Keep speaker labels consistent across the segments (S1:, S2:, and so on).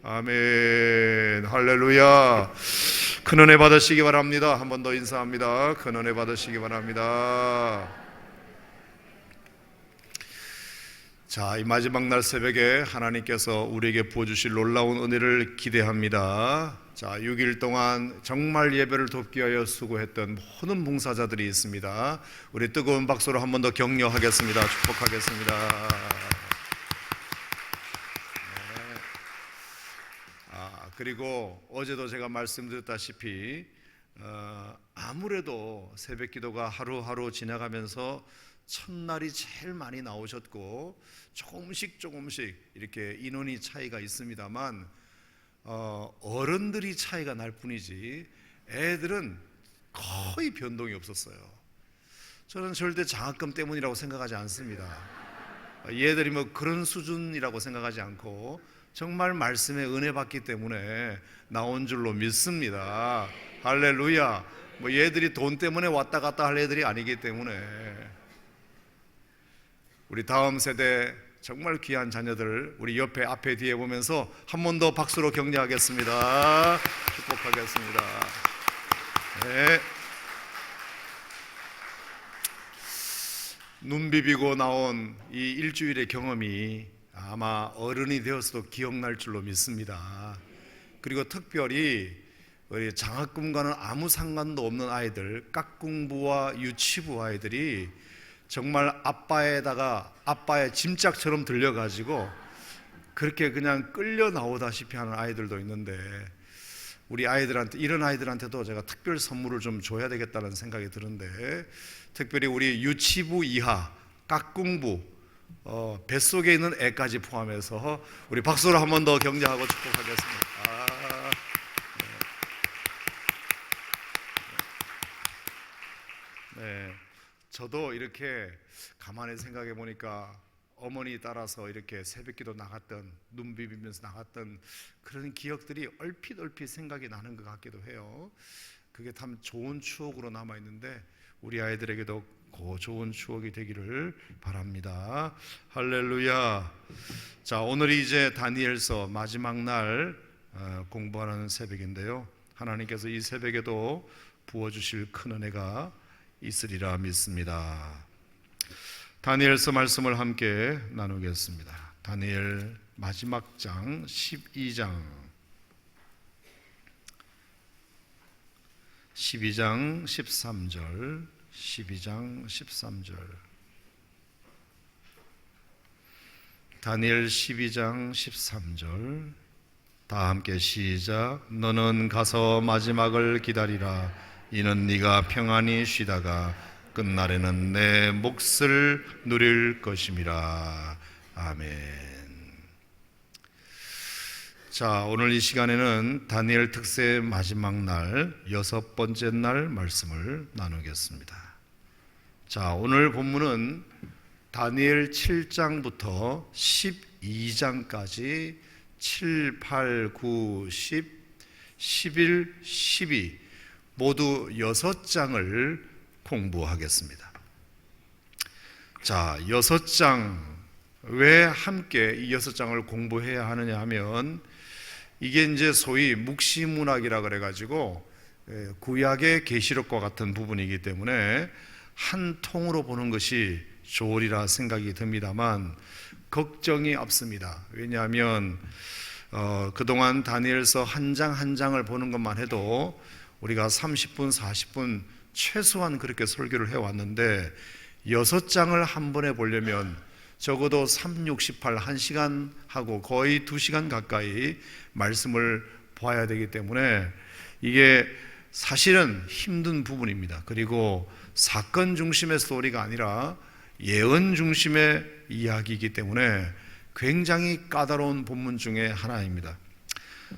S1: 아멘. 할렐루야. 큰 은혜 받으시기 바랍니다. 한 번 더 인사합니다. 큰 은혜 받으시기 바랍니다. 자, 이 마지막 날 새벽에 하나님께서 우리에게 부어주실 놀라운 은혜를 기대합니다. 자, 6일 동안 정말 예배를 돕기 위하여 수고했던 모든 봉사자들이 있습니다. 우리 뜨거운 박수로 한 번 더 격려하겠습니다. 축복하겠습니다. 그리고 어제도 제가 말씀드렸다시피 아무래도 새벽 기도가 하루하루 지나가면서 첫날이 제일 많이 나오셨고 조금씩 이렇게 인원이 차이가 있습니다만 어른들이 차이가 날 뿐이지 애들은 거의 변동이 없었어요. 저는 절대 장학금 때문이라고 생각하지 않습니다. 얘들이 뭐 그런 수준이라고 생각하지 않고 정말 말씀에 은혜 받기 때문에 나온 줄로 믿습니다. 할렐루야. 뭐 얘들이 돈 때문에 왔다 갔다 할 애들이 아니기 때문에 우리 다음 세대 정말 귀한 자녀들 우리 옆에 앞에 뒤에 보면서 한 번 더 박수로 격려하겠습니다. 축복하겠습니다. 네. 눈 비비고 나온 이 일주일의 경험이 아마 어른이 되어서도 기억날 줄로 믿습니다. 그리고 특별히 우리 장학금과는 아무 상관도 없는 아이들, 깍공부와 유치부 아이들이 정말 아빠의 짐짝처럼 들려가지고 그렇게 그냥 끌려 나오다시피 하는 아이들도 있는데 우리 아이들한테, 이런 아이들한테도 제가 특별 선물을 좀 줘야 되겠다는 생각이 드는데 특별히 우리 유치부 이하, 깍공부 뱃속에 있는 애까지 포함해서 우리 박수로 한 번 더 격려하고 축복하겠습니다. 네. 저도 이렇게 가만히 생각해 보니까 어머니 따라서 이렇게 새벽기도 나갔던, 눈 비비면서 나갔던 그런 기억들이 얼핏 생각이 나는 것 같기도 해요. 그게 참 좋은 추억으로 남아 있는데 우리 아이들에게도 그 좋은 추억이 되기를 바랍니다. 할렐루야. 자, 오늘이 이제 다니엘서 마지막 날 공부하는 새벽인데요. 하나님께서 이 새벽에도 부어주실 큰 은혜가 있으리라 믿습니다. 다니엘서 말씀을 함께 나누겠습니다. 다니엘 마지막 장 12장 13절 12장 13절 다니엘 12장 13절 다 함께 시작. 너는 가서 마지막을 기다리라. 이는 네가 평안히 쉬다가 끝날에는 내 몫을 누릴 것임이라. 아멘. 자, 오늘 이 시간에는 다니엘 특세 마지막 날 6번째 날 말씀을 나누겠습니다. 자, 오늘 본문은 다니엘 7장부터 12장까지 7, 8, 9, 10, 11, 12 모두 6장을 공부하겠습니다. 자, 6장 왜 함께 이 6장을 공부해야 하느냐 하면 이게 이제 소위 묵시문학이라 그래가지고 구약의 계시록과 같은 부분이기 때문에 한 통으로 보는 것이 좋으리라 생각이 듭니다만 걱정이 없습니다. 왜냐하면 그동안 다니엘서 한 장 한 장을 보는 것만 해도 우리가 30분, 40분 최소한 그렇게 설교를 해왔는데 6장을 한 번에 보려면 적어도 3, 68, 1시간 하고 거의 2시간 가까이 말씀을 봐야 되기 때문에 이게 사실은 힘든 부분입니다. 그리고 사건 중심의 스토리가 아니라 예언 중심의 이야기이기 때문에 굉장히 까다로운 본문 중에 하나입니다.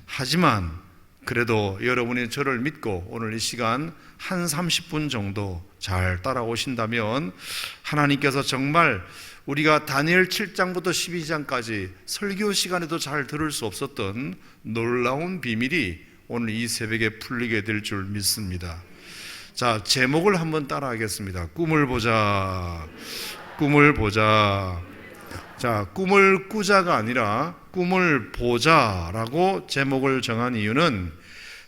S1: 하지만 그래도 여러분이 저를 믿고 오늘 이 시간 한 30분 정도 잘 따라오신다면 하나님께서 정말 우리가 다니엘 7장부터 12장까지 설교 시간에도 잘 들을 수 없었던 놀라운 비밀이 오늘 이 새벽에 풀리게 될 줄 믿습니다. 자, 제목을 한번 따라하겠습니다. 꿈을 보자. 꿈을 보자. 자, 꿈을 꾸자가 아니라 꿈을 보자라고 제목을 정한 이유는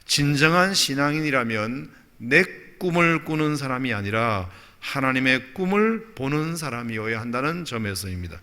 S1: 진정한 신앙인이라면 내 꿈을 꾸는 사람이 아니라 하나님의 꿈을 보는 사람이어야 한다는 점에서입니다.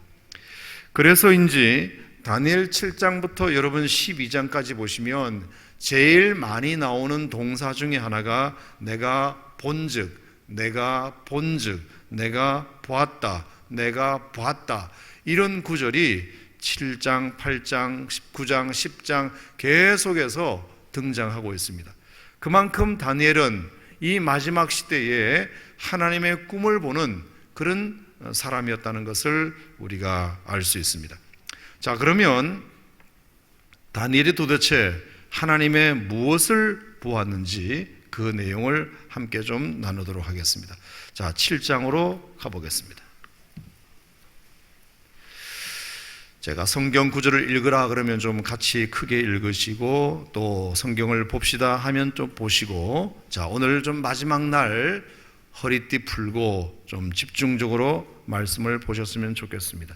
S1: 그래서인지 다니엘 7장부터 여러분 12장까지 보시면 제일 많이 나오는 동사 중에 하나가 내가 본즉, 내가 본즉, 내가 보았다, 내가 보았다, 이런 구절이 7장, 8장, 9장, 10장 계속해서 등장하고 있습니다. 그만큼 다니엘은 이 마지막 시대에 하나님의 꿈을 보는 그런 사람이었다는 것을 우리가 알 수 있습니다. 자, 그러면 다니엘이 도대체 하나님의 무엇을 보았는지 그 내용을 함께 좀 나누도록 하겠습니다. 자, 7장으로 가보겠습니다. 제가 성경 구절을 읽으라 그러면 좀 같이 크게 읽으시고, 또 성경을 봅시다 하면 좀 보시고, 자, 오늘 좀 마지막 날 허리띠 풀고 좀 집중적으로 말씀을 보셨으면 좋겠습니다.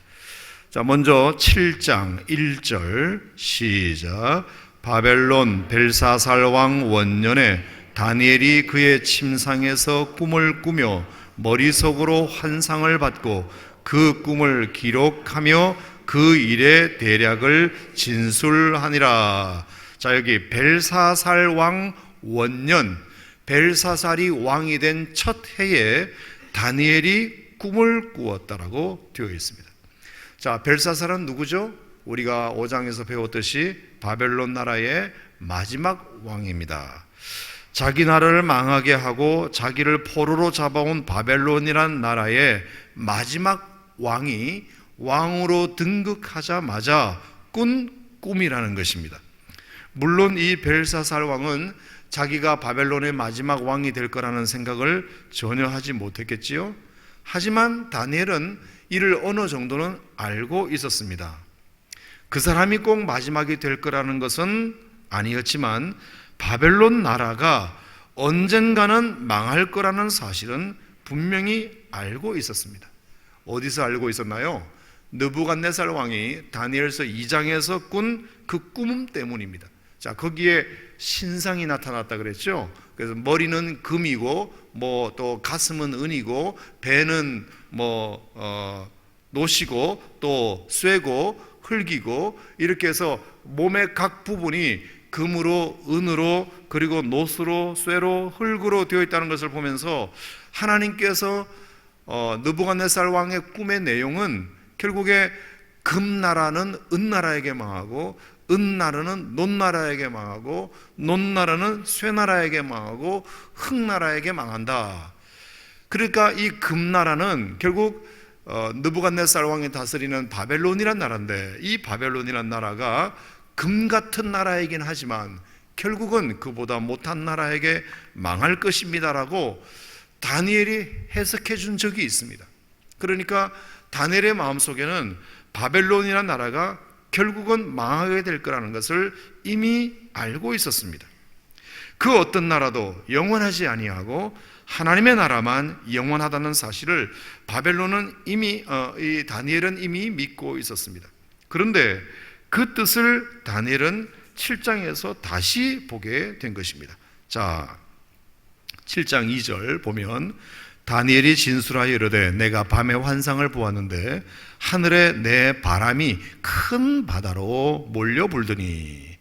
S1: 자, 먼저 7장 1절 시작. 바벨론 벨사살 왕 원년에 다니엘이 그의 침상에서 꿈을 꾸며 머릿속으로 환상을 받고 그 꿈을 기록하며 그 일의 대략을 진술하니라. 자, 여기 벨사살 왕 원년, 벨사살이 왕이 된 첫 해에 다니엘이 꿈을 꾸었다라고 되어 있습니다. 자, 벨사살은 누구죠? 우리가 5장에서 배웠듯이 바벨론 나라의 마지막 왕입니다. 자기 나라를 망하게 하고 자기를 포로로 잡아온 바벨론이란 나라의 마지막 왕이 왕으로 등극하자마자 꾼 꿈이라는 것입니다. 물론 이 벨사살 왕은 자기가 바벨론의 마지막 왕이 될 거라는 생각을 전혀 하지 못했겠지요. 하지만 다니엘은 이를 어느 정도는 알고 있었습니다. 그 사람이 꼭 마지막이 될 거라는 것은 아니었지만 바벨론 나라가 언젠가는 망할 거라는 사실은 분명히 알고 있었습니다. 어디서 알고 있었나요? 느부갓네살 왕이 다니엘서 2장에서 꾼 그 꿈 때문입니다. 자, 거기에 신상이 나타났다 그랬죠. 그래서 머리는 금이고 뭐 또 가슴은 은이고 배는 노시고 또 쇠고 흙이고 이렇게 해서 몸의 각 부분이 금으로 은으로 그리고 노스로 쇠로 흙으로 되어 있다는 것을 보면서 하나님께서 느부갓네살 왕의 꿈의 내용은 결국에 금나라는 은나라에게 망하고 은나라는 논나라에게 망하고 논나라는 쇠나라에게 망하고 흙나라에게 망한다. 그러니까 이 금나라는 결국 느부갓네살 왕이 다스리는 바벨론이란 나라인데, 이 바벨론이란 나라가 금 같은 나라이긴 하지만 결국은 그보다 못한 나라에게 망할 것입니다라고 다니엘이 해석해 준 적이 있습니다. 그러니까 다니엘의 마음속에는 바벨론이란 나라가 결국은 망하게 될 거라는 것을 이미 알고 있었습니다. 그 어떤 나라도 영원하지 아니하고 하나님의 나라만 영원하다는 사실을 바벨론은 이미 이 다니엘은 이미 믿고 있었습니다. 그런데 그 뜻을 다니엘은 7장에서 다시 보게 된 것입니다. 자, 7장 2절 보면 다니엘이 진술하여 이르되 내가 밤에 환상을 보았는데 하늘에 내 바람이 큰 바다로 몰려 불더니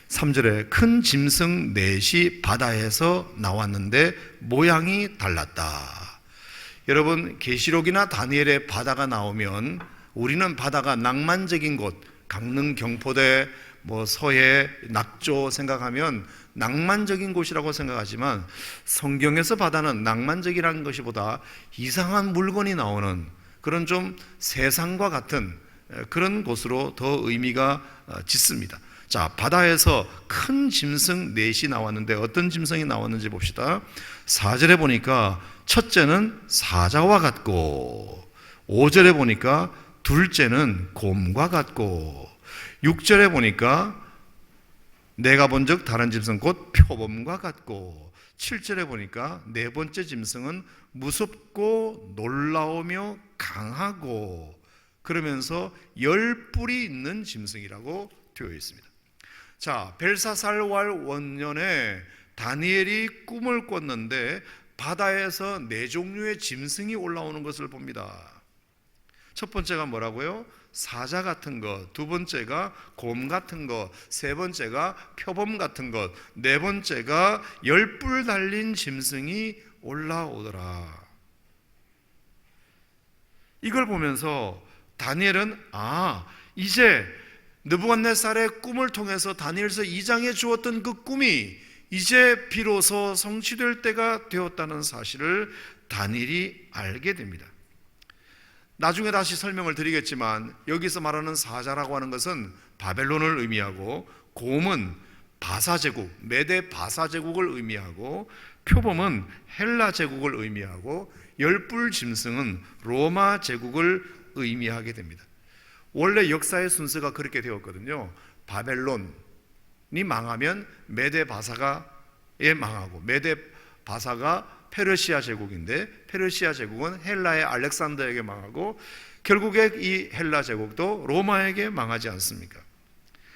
S1: 3절에 큰 짐승 넷이 바다에서 나왔는데 모양이 달랐다. 여러분, 계시록이나 다니엘의 바다가 나오면 우리는 바다가 낭만적인 곳, 강릉 경포대 서해 낙조 생각하면 낭만적인 곳이라고 생각하지만 성경에서 바다는 낭만적이라는 것이보다 이상한 물건이 나오는 그런 좀 세상과 같은 그런 곳으로 더 의미가 짙습니다. 자, 바다에서 큰 짐승 넷이 나왔는데 어떤 짐승이 나왔는지 봅시다. 4절에 보니까 첫째는 사자와 같고, 5절에 보니까 둘째는 곰과 같고, 6절에 보니까 내가 본즉 다른 짐승 곧 표범과 같고, 7절에 보니까 네 번째 짐승은 무섭고 놀라우며 강하고, 그러면서 10뿔이 있는 짐승이라고 되어 있습니다. 자, 벨사살왈 원년에 다니엘이 꿈을 꿨는데 바다에서 4종류의 짐승이 올라오는 것을 봅니다. 첫 번째가 뭐라고요? 사자 같은 것, 두 번째가 곰 같은 것, 세 번째가 표범 같은 것, 네 번째가 10뿔 달린 짐승이 올라오더라. 이걸 보면서 다니엘은 이제 느부갓네살의 꿈을 통해서 다니엘서 2장에 주었던 그 꿈이 이제 비로소 성취될 때가 되었다는 사실을 다니엘이 알게 됩니다. 나중에 다시 설명을 드리겠지만 여기서 말하는 사자라고 하는 것은 바벨론을 의미하고, 곰은 바사제국, 메데 바사제국을 의미하고, 표범은 헬라 제국을 의미하고, 10뿔 짐승은 로마 제국을 의미하게 됩니다. 원래 역사의 순서가 그렇게 되었거든요. 바벨론이 망하면 메데 바사가 망하고, 메데 바사가 페르시아 제국인데 페르시아 제국은 헬라의 알렉산더에게 망하고, 결국에 이 헬라 제국도 로마에게 망하지 않습니까?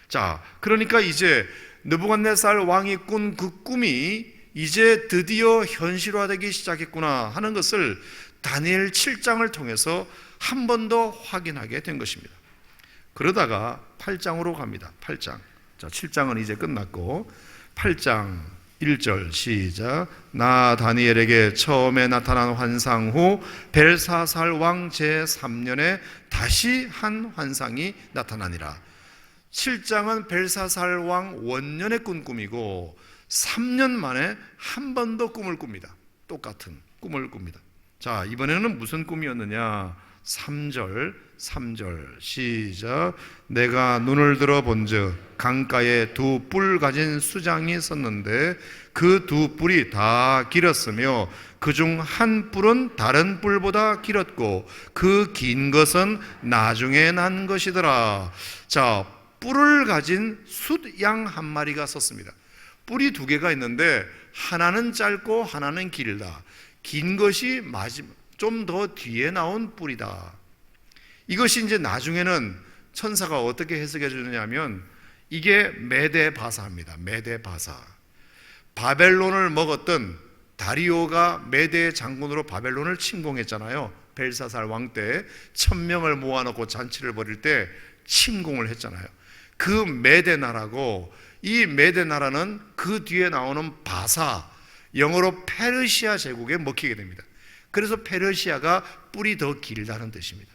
S1: 자, 그러니까 이제 느부갓네살 왕이 꾼 그 꿈이 이제 드디어 현실화되기 시작했구나 하는 것을 다니엘 7장을 통해서 한 번 더 확인하게 된 것입니다. 그러다가 8장으로 갑니다. 8장. 자, 7장은 이제 끝났고 8장 1절 시작. 나 다니엘에게 처음에 나타난 환상 후 벨사살 왕 제3년에 다시 한 환상이 나타나니라. 7장은 벨사살 왕 원년에 꾼 꿈이고 3년 만에 한 번 더 꿈을 꿉니다. 똑같은 꿈을 꿉니다. 자, 이번에는 무슨 꿈이었느냐? 3절 시작. 내가 눈을 들어 본즉 강가에 2뿔 가진 수장이 섰는데 그 2뿔이 다 길었으며 그중 한 뿔은 다른 뿔보다 길었고 그 긴 것은 나중에 난 것이더라. 자, 뿔을 가진 숫양 한 마리가 섰습니다. 뿔이 2개가 있는데 하나는 짧고 하나는 길다. 긴 것이 좀 더 뒤에 나온 뿔이다. 이것이 이제 나중에는 천사가 어떻게 해석해 주느냐면 이게 메데바사입니다. 메데바사. 바벨론을 먹었던 다리오가 메데 장군으로 바벨론을 침공했잖아요. 벨사살 왕 때 1000명을 모아놓고 잔치를 벌일 때 침공을 했잖아요. 그 메데 나라고, 이 메데 나라는 그 뒤에 나오는 바사, 영어로 페르시아 제국에 먹히게 됩니다. 그래서 페르시아가 뿔이 더 길다는 뜻입니다.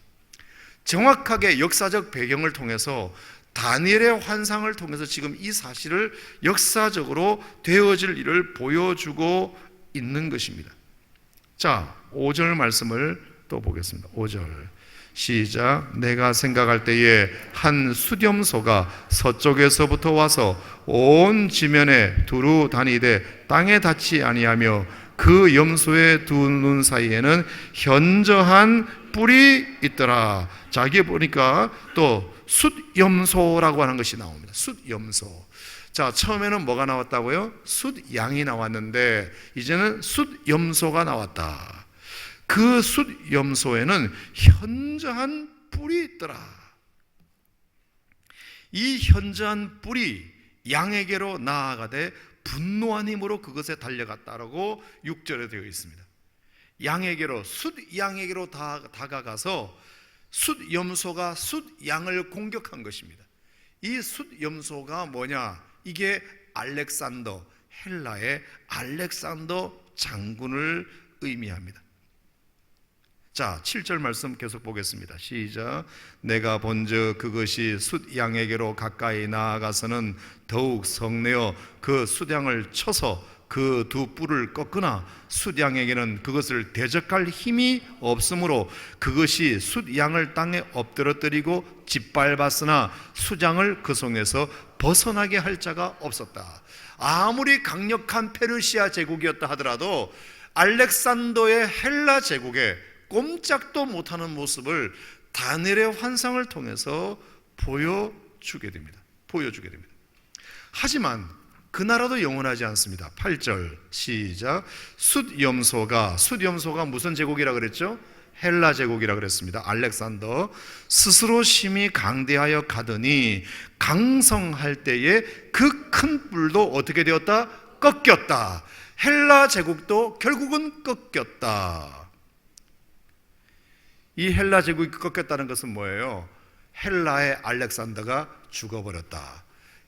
S1: 정확하게 역사적 배경을 통해서 다니엘의 환상을 통해서 지금 이 사실을 역사적으로 되어질 일을 보여주고 있는 것입니다. 자, 5절 말씀을 또 보겠습니다. 5절 시작. 내가 생각할 때에 한 수렴소가 서쪽에서부터 와서 온 지면에 두루 다니되 땅에 닿지 아니하며 그 염소의 두 눈 사이에는 현저한 뿔이 있더라. 자, 이게 보니까 또 숫염소라고 하는 것이 나옵니다. 숫염소. 자, 처음에는 뭐가 나왔다고요? 숫양이 나왔는데 이제는 숫염소가 나왔다. 그 숫염소에는 현저한 뿔이 있더라. 이 현저한 뿔이 양에게로 나아가되 분노한 힘으로 그것에 달려갔다라고 6절에 되어 있습니다. 양에게로, 숫양에게로 다가가서 숫염소가 숫양을 공격한 것입니다. 이 숫염소가 뭐냐? 이게 알렉산더, 헬라의 알렉산더 장군을 의미합니다. 자, 7절 말씀 계속 보겠습니다. 시작. 내가 본즉 그것이 숫양에게로 가까이 나아가서는 더욱 성내어 그 숫양을 쳐서 그 2뿔을 꺾으나 숫양에게는 그것을 대적할 힘이 없으므로 그것이 숫양을 땅에 엎드러뜨리고 짓밟았으나 숫양을 그 손에서 벗어나게 할 자가 없었다. 아무리 강력한 페르시아 제국이었다 하더라도 알렉산더의 헬라 제국에 꼼짝도 못하는 모습을 다니엘의 환상을 통해서 보여주게 됩니다. 하지만 그 나라도 영원하지 않습니다. 8절 시작. 숫염소가 무슨 제국이라 그랬죠? 헬라 제국이라 그랬습니다. 알렉산더 스스로 심히 강대하여 가더니 강성할 때에 그 큰 뿔도 어떻게 되었다? 꺾였다. 헬라 제국도 결국은 꺾였다. 이 헬라 제국이 꺾였다는 것은 뭐예요? 헬라의 알렉산더가 죽어버렸다.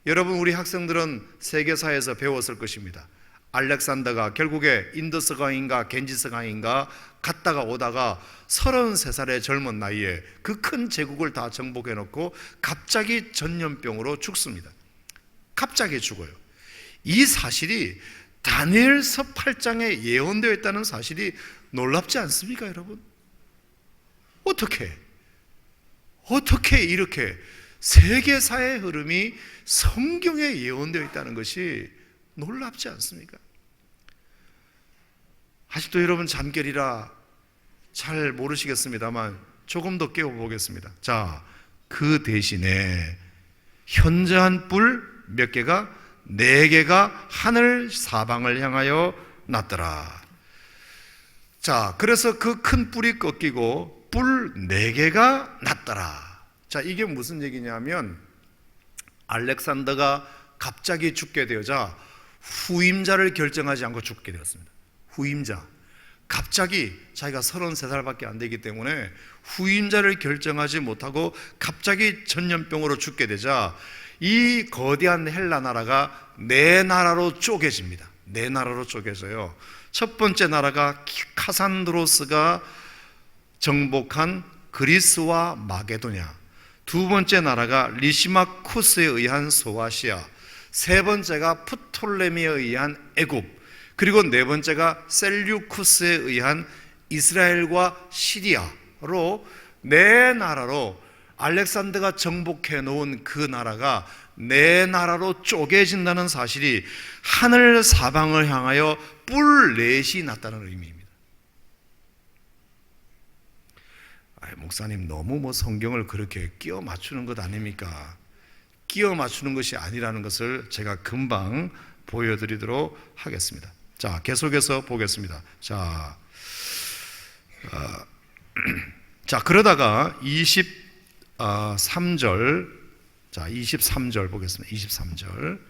S1: 여러분, 우리 학생들은 세계사에서 배웠을 것입니다. 알렉산더가 결국에 인더스강인가 겐지스강인가 갔다가 오다가 33살의 젊은 나이에 그 큰 제국을 다 정복해놓고 갑자기 전염병으로 죽습니다. 갑자기 죽어요. 이 사실이 다니엘서 8장에 예언되어 있다는 사실이 놀랍지 않습니까, 여러분? 어떻게 이렇게 세계사의 흐름이 성경에 예언되어 있다는 것이 놀랍지 않습니까? 아직도 여러분 잠결이라 잘 모르시겠습니다만 조금 더 깨워보겠습니다. 자, 그 대신에 현저한 뿔 몇 개가? 4개가 하늘 사방을 향하여 났더라. 자, 그래서 그 큰 뿔이 꺾이고 뿔 4개가 났더라. 자, 이게 무슨 얘기냐면 알렉산더가 갑자기 죽게 되어자 후임자를 결정하지 않고 죽게 되었습니다. 후임자, 갑자기 자기가 33살밖에 안 되기 때문에 후임자를 결정하지 못하고 갑자기 전염병으로 죽게 되자 이 거대한 헬라 나라가 4나라로 쪼개집니다. 4나라로 쪼개져요. 첫 번째 나라가 카산드로스가 정복한 그리스와 마게도냐, 두 번째 나라가 리시마쿠스에 의한 소아시아, 세 번째가 프톨레미에 의한 애굽, 그리고 네 번째가 셀류쿠스에 의한 이스라엘과 시리아로 4나라로 알렉산더가 정복해 놓은 그 나라가 4나라로 쪼개진다는 사실이 하늘 사방을 향하여 뿔 4이 났다는 의미입니다. 목사님, 너무 성경을 그렇게 끼워 맞추는 것 아닙니까? 끼워 맞추는 것이 아니라는 것을 제가 금방 보여드리도록 하겠습니다. 자, 계속해서 보겠습니다. 자, 그러다가 23절, 자, 23절 보겠습니다. 23절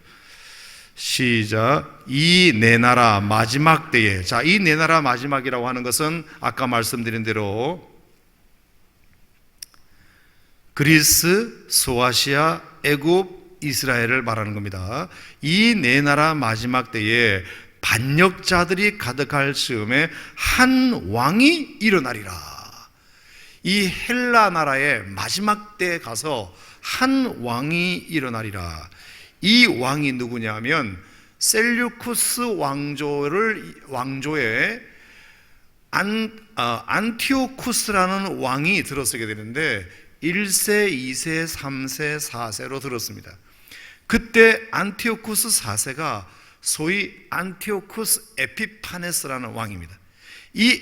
S1: 시작. 이 4나라 마지막 때에, 자, 이 4나라 마지막이라고 하는 것은 아까 말씀드린 대로 그리스, 소아시아, 애굽, 이스라엘을 말하는 겁니다. 이 4나라 마지막 때에 반역자들이 가득할 즈음에 한 왕이 일어나리라. 이 헬라 나라의 마지막 때에 가서 한 왕이 일어나리라. 이 왕이 누구냐면 셀류쿠스 왕조의 안티오쿠스라는 왕이 들었어야 되는데 1세, 2세, 3세, 4세로 들었습니다. 그때 안티오쿠스 4세가 소위 안티오쿠스 에피파네스라는 왕입니다. 이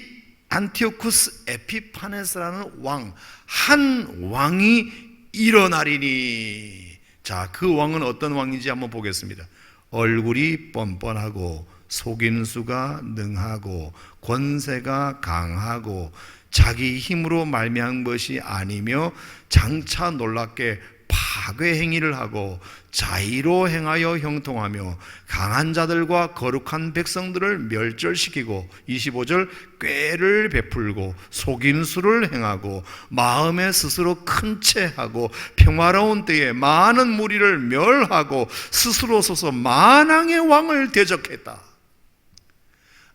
S1: 안티오쿠스 에피파네스라는 왕, 한 왕이 일어나리니. 자, 그 왕은 어떤 왕인지 한번 보겠습니다. 얼굴이 뻔뻔하고 속인수가 능하고 권세가 강하고 자기 힘으로 말미암은 것이 아니며 장차 놀랍게 파괴 행위를 하고 자의로 행하여 형통하며 강한 자들과 거룩한 백성들을 멸절시키고 25절 꾀를 베풀고 속임수를 행하고 마음에 스스로 큰 채하고 평화로운 때에 많은 무리를 멸하고 스스로 서서 만왕의 왕을 대적했다.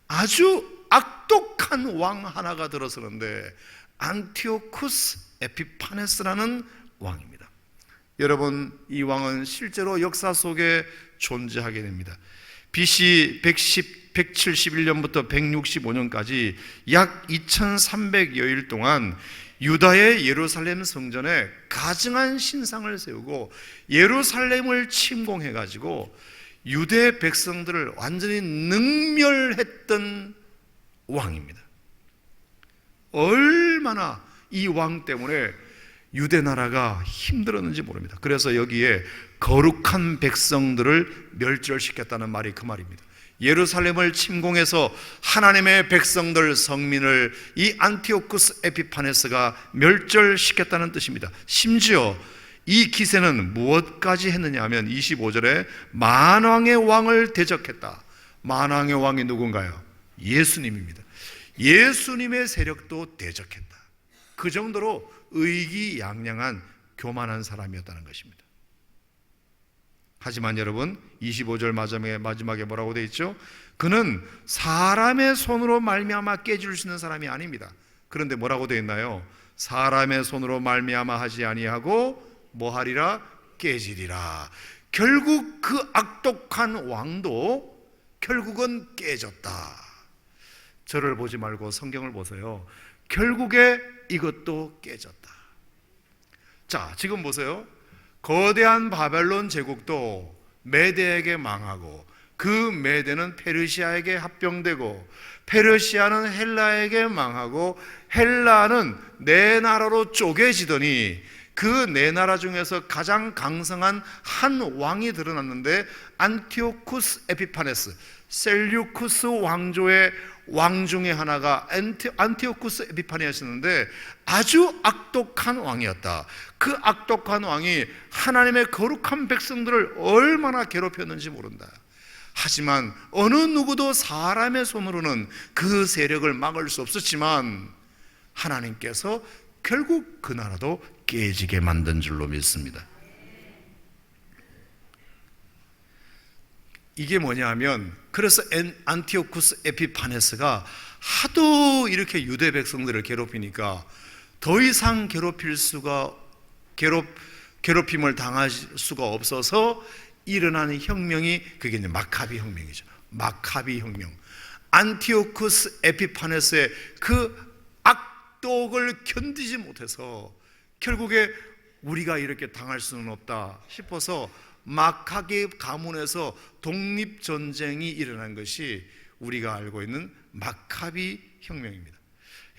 S1: 아주 악독한 왕 하나가 들어서는데 안티오쿠스 에피파네스라는 왕입니다. 여러분, 이 왕은 실제로 역사 속에 존재하게 됩니다. BC 171년부터 165년까지 약 2300여일 동안 유다의 예루살렘 성전에 가증한 신상을 세우고 예루살렘을 침공해가지고 유대 백성들을 완전히 능멸했던 왕입니다. 얼마나 이 왕 때문에 유대 나라가 힘들었는지 모릅니다. 그래서 여기에 거룩한 백성들을 멸절시켰다는 말이 그 말입니다. 예루살렘을 침공해서 하나님의 백성들 성민을 이 안티오쿠스 에피파네스가 멸절시켰다는 뜻입니다. 심지어 이 기세는 무엇까지 했느냐 하면 25절에 만왕의 왕을 대적했다. 만왕의 왕이 누군가요? 예수님입니다. 예수님의 세력도 대적했다. 그 정도로 의기양양한 교만한 사람이었다는 것입니다. 하지만 여러분 25절 마지막에 뭐라고 되어 있죠? 그는 사람의 손으로 말미암아 깨질 수 있는 사람이 아닙니다. 그런데 뭐라고 되어 있나요? 사람의 손으로 말미암아 하지 아니하고 뭐하리라? 깨지리라. 결국 그 악독한 왕도 결국은 깨졌다. 저를 보지 말고 성경을 보세요. 결국에 이것도 깨졌다. 자, 지금 보세요. 거대한 바벨론 제국도 메대에게 망하고 그 메대는 페르시아에게 합병되고 페르시아는 헬라에게 망하고 헬라는 네 나라로 쪼개지더니 그 네 나라 중에서 가장 강성한 한 왕이 드러났는데 안티오쿠스 에피파네스, 셀류쿠스 왕조의 왕 중에 하나가 안티오쿠스 에피파네스였는데 아주 악독한 왕이었다. 그 악독한 왕이 하나님의 거룩한 백성들을 얼마나 괴롭혔는지 모른다. 하지만 어느 누구도 사람의 손으로는 그 세력을 막을 수 없었지만 하나님께서 결국 그 나라도 깨지게 만든 줄로 믿습니다. 이게 뭐냐 하면 그래서 안티오쿠스 에피파네스가 하도 이렇게 유대 백성들을 괴롭히니까 더 이상 괴롭힘을 당할 수가 없어서 일어나는 혁명이 그게 이제 마카비 혁명이죠. 마카비 혁명. 안티오쿠스 에피파네스의 그 악독을 견디지 못해서 결국에 우리가 이렇게 당할 수는 없다 싶어서 마카비 가문에서 독립전쟁이 일어난 것이 우리가 알고 있는 마카비 혁명입니다.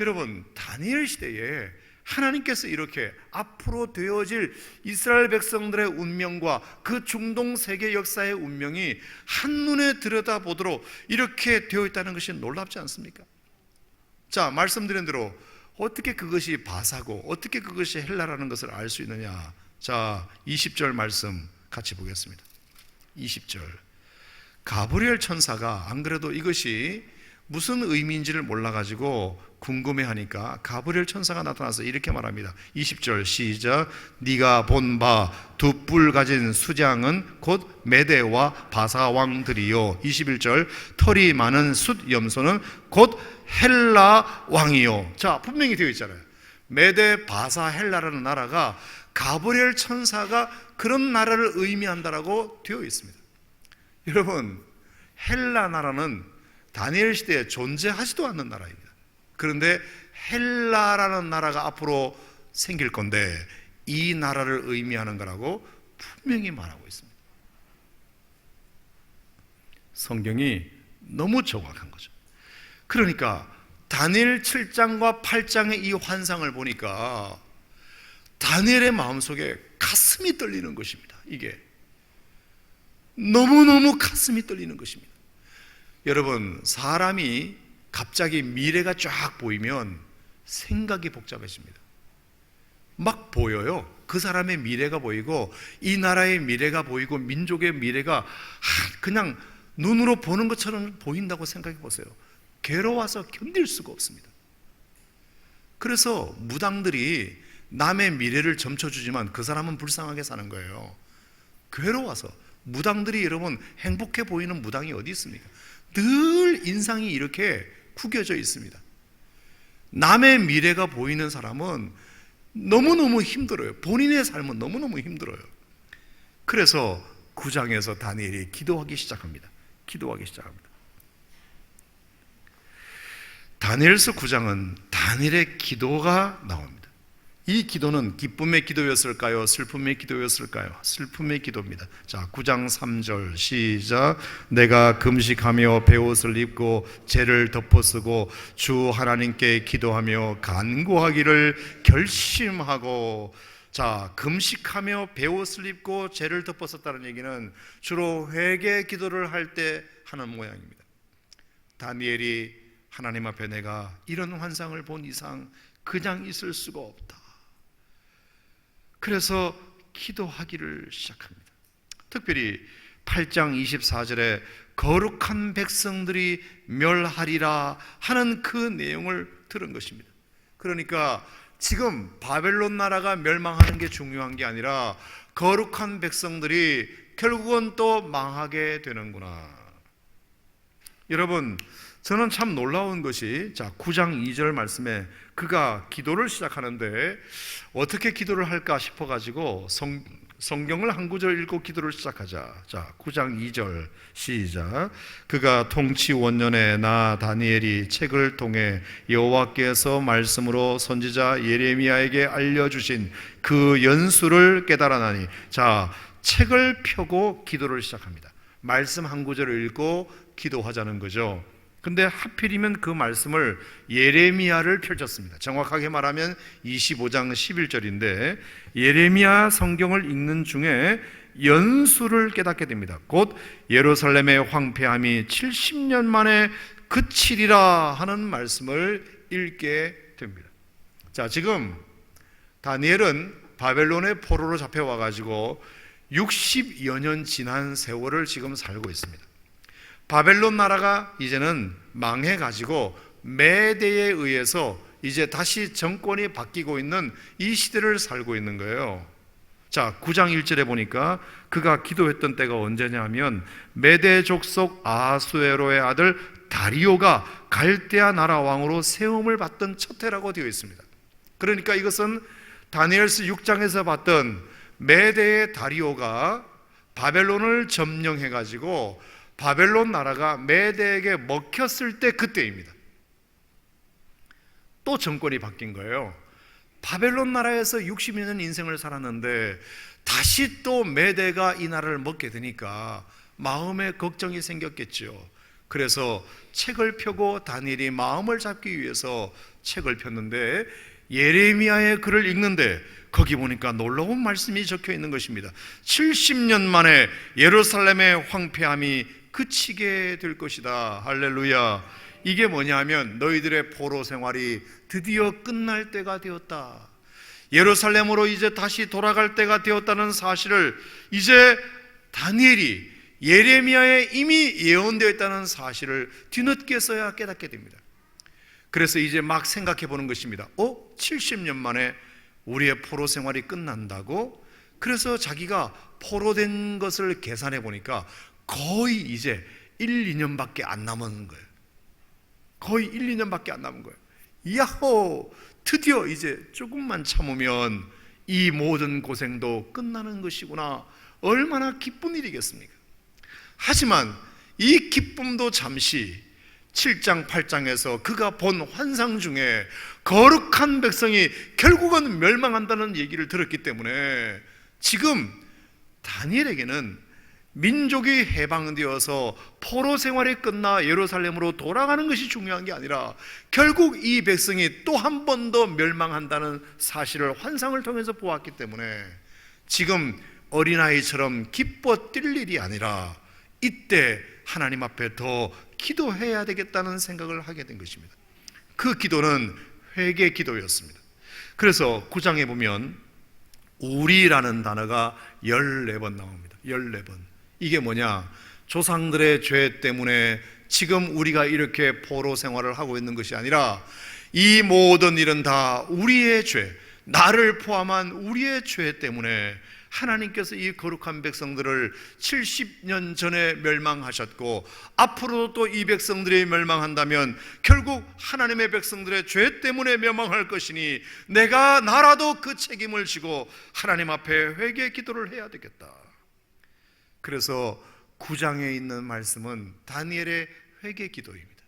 S1: 여러분, 다니엘 시대에 하나님께서 이렇게 앞으로 되어질 이스라엘 백성들의 운명과 그 중동 세계 역사의 운명이 한눈에 들여다보도록 이렇게 되어 있다는 것이 놀랍지 않습니까? 자, 말씀드린 대로 어떻게 그것이 바사고 어떻게 그것이 헬라라는 것을 알 수 있느냐. 자, 20절 말씀 같이 보겠습니다. 20절. 가브리엘 천사가 안 그래도 이것이 무슨 의미인지를 몰라가지고 궁금해하니까 가브리엘 천사가 나타나서 이렇게 말합니다. 20절 시작. 네가 본 바 두 뿔 가진 수장은 곧 메대와 바사 왕들이요. 21절 털이 많은 숫 염소는 곧 헬라 왕이요. 자, 분명히 되어 있잖아요. 메대, 바사, 헬라라는 나라가 가브리엘 천사가 그런 나라를 의미한다라고 되어 있습니다. 여러분, 헬라 나라는 다니엘 시대에 존재하지도 않는 나라입니다. 그런데 헬라라는 나라가 앞으로 생길 건데 이 나라를 의미하는 거라고 분명히 말하고 있습니다. 성경이 너무 정확한 거죠. 그러니까 다니엘 7장과 8장의 이 환상을 보니까 다니엘의 마음속에 가슴이 떨리는 것입니다. 이게 너무너무 가슴이 떨리는 것입니다. 여러분, 사람이 갑자기 미래가 쫙 보이면 생각이 복잡해집니다. 막 보여요. 그 사람의 미래가 보이고 이 나라의 미래가 보이고 민족의 미래가 그냥 눈으로 보는 것처럼 보인다고 생각해 보세요. 괴로워서 견딜 수가 없습니다. 그래서 무당들이 남의 미래를 점쳐주지만 그 사람은 불쌍하게 사는 거예요. 괴로워서. 무당들이 여러분 행복해 보이는 무당이 어디 있습니까? 늘 인상이 이렇게 구겨져 있습니다. 남의 미래가 보이는 사람은 너무너무 힘들어요. 본인의 삶은 너무너무 힘들어요. 그래서 9장에서 다니엘이 기도하기 시작합니다. 다니엘서 9장은 다니엘의 기도가 나옵니다. 이 기도는 기쁨의 기도였을까요? 슬픔의 기도였을까요? 슬픔의 기도입니다. 자, 9장 3절 시작. 내가 금식하며 베옷을 입고 죄를 덮어쓰고 주 하나님께 기도하며 간구하기를 결심하고. 자, 금식하며 베옷을 입고 죄를 덮었었다는 얘기는 주로 회개 기도를 할 때 하는 모양입니다. 다니엘이 하나님 앞에 내가 이런 환상을 본 이상 그냥 있을 수가 없다. 그래서 기도하기를 시작합니다. 특별히 8장 24절에 거룩한 백성들이 멸하리라 하는 그 내용을 들은 것입니다. 그러니까 지금 바벨론 나라가 멸망하는 게 중요한 게 아니라 거룩한 백성들이 결국은 또 망하게 되는구나. 여러분, 저는 참 놀라운 것이 9장 2절 말씀에 그가 기도를 시작하는데 어떻게 기도를 할까 싶어가지고 성경을 한 구절 읽고 기도를 시작하자. 자, 9장 2절 시작. 그가 통치 원년에 나 다니엘이 책을 통해 여호와께서 말씀으로 선지자 예레미야에게 알려주신 그 연수를 깨달아나니. 자, 책을 펴고 기도를 시작합니다. 말씀 한 구절을 읽고 기도하자는 거죠. 근데 하필이면 그 말씀을 예레미야를 펼쳤습니다. 정확하게 말하면 25장 11절인데 예레미야 성경을 읽는 중에 연수를 깨닫게 됩니다. 곧 예루살렘의 황폐함이 70년 만에 그치리라 하는 말씀을 읽게 됩니다. 자, 지금 다니엘은 바벨론의 포로로 잡혀와가지고 60여 년 지난 세월을 지금 살고 있습니다. 바벨론 나라가 이제는 망해가지고 메대에 의해서 이제 다시 정권이 바뀌고 있는 이 시대를 살고 있는 거예요. 자, 9장 1절에 보니까 그가 기도했던 때가 언제냐면 메대 족속 아하수에로의 아들 다리오가 갈대아 나라 왕으로 세움을 받던 첫 해라고 되어 있습니다. 그러니까 이것은 다니엘서 6장에서 봤던 메대의 다리오가 바벨론을 점령해가지고 바벨론 나라가 메대에게 먹혔을 때 그때입니다. 또 정권이 바뀐 거예요. 바벨론 나라에서 60여 년 인생을 살았는데 다시 또 메대가 이 나라를 먹게 되니까 마음에 걱정이 생겼겠죠. 그래서 책을 펴고 다니엘이 마음을 잡기 위해서 책을 폈는데 예레미야의 글을 읽는데 거기 보니까 놀라운 말씀이 적혀 있는 것입니다. 70년 만에 예루살렘의 황폐함이 그치게 될 것이다. 할렐루야. 이게 뭐냐면 너희들의 포로 생활이 드디어 끝날 때가 되었다. 예루살렘으로 이제 다시 돌아갈 때가 되었다는 사실을 이제 다니엘이 예레미야에 이미 예언되어 있다는 사실을 뒤늦게서야 깨닫게 됩니다. 그래서 이제 막 생각해 보는 것입니다. 70년 만에 우리의 포로 생활이 끝난다고? 그래서 자기가 포로된 것을 계산해 보니까 거의 이제 1, 2년밖에 안 남은 거예요. 거의 1, 2년밖에 안 남은 거예요. 야호! 드디어 이제 조금만 참으면 이 모든 고생도 끝나는 것이구나. 얼마나 기쁜 일이겠습니까? 하지만 이 기쁨도 잠시 7장 8장에서 그가 본 환상 중에 거룩한 백성이 결국은 멸망한다는 얘기를 들었기 때문에 지금 다니엘에게는 민족이 해방되어서 포로 생활이 끝나 예루살렘으로 돌아가는 것이 중요한 게 아니라 결국 이 백성이 또 한 번 더 멸망한다는 사실을 환상을 통해서 보았기 때문에 지금 어린아이처럼 기뻐 뛸 일이 아니라 이때 하나님 앞에 더 기도해야 되겠다는 생각을 하게 된 것입니다. 그 기도는 회개 기도였습니다. 그래서 9장에 보면 우리라는 단어가 14번 나옵니다. 14번. 이게 뭐냐? 조상들의 죄 때문에 지금 우리가 이렇게 포로 생활을 하고 있는 것이 아니라 이 모든 일은 다 우리의 죄, 나를 포함한 우리의 죄 때문에 하나님께서 이 거룩한 백성들을 70년 전에 멸망하셨고 앞으로도 또 이 백성들이 멸망한다면 결국 하나님의 백성들의 죄 때문에 멸망할 것이니 나라도 그 책임을 지고 하나님 앞에 회개 기도를 해야 되겠다. 그래서 9장에 있는 말씀은 다니엘의 회개 기도입니다.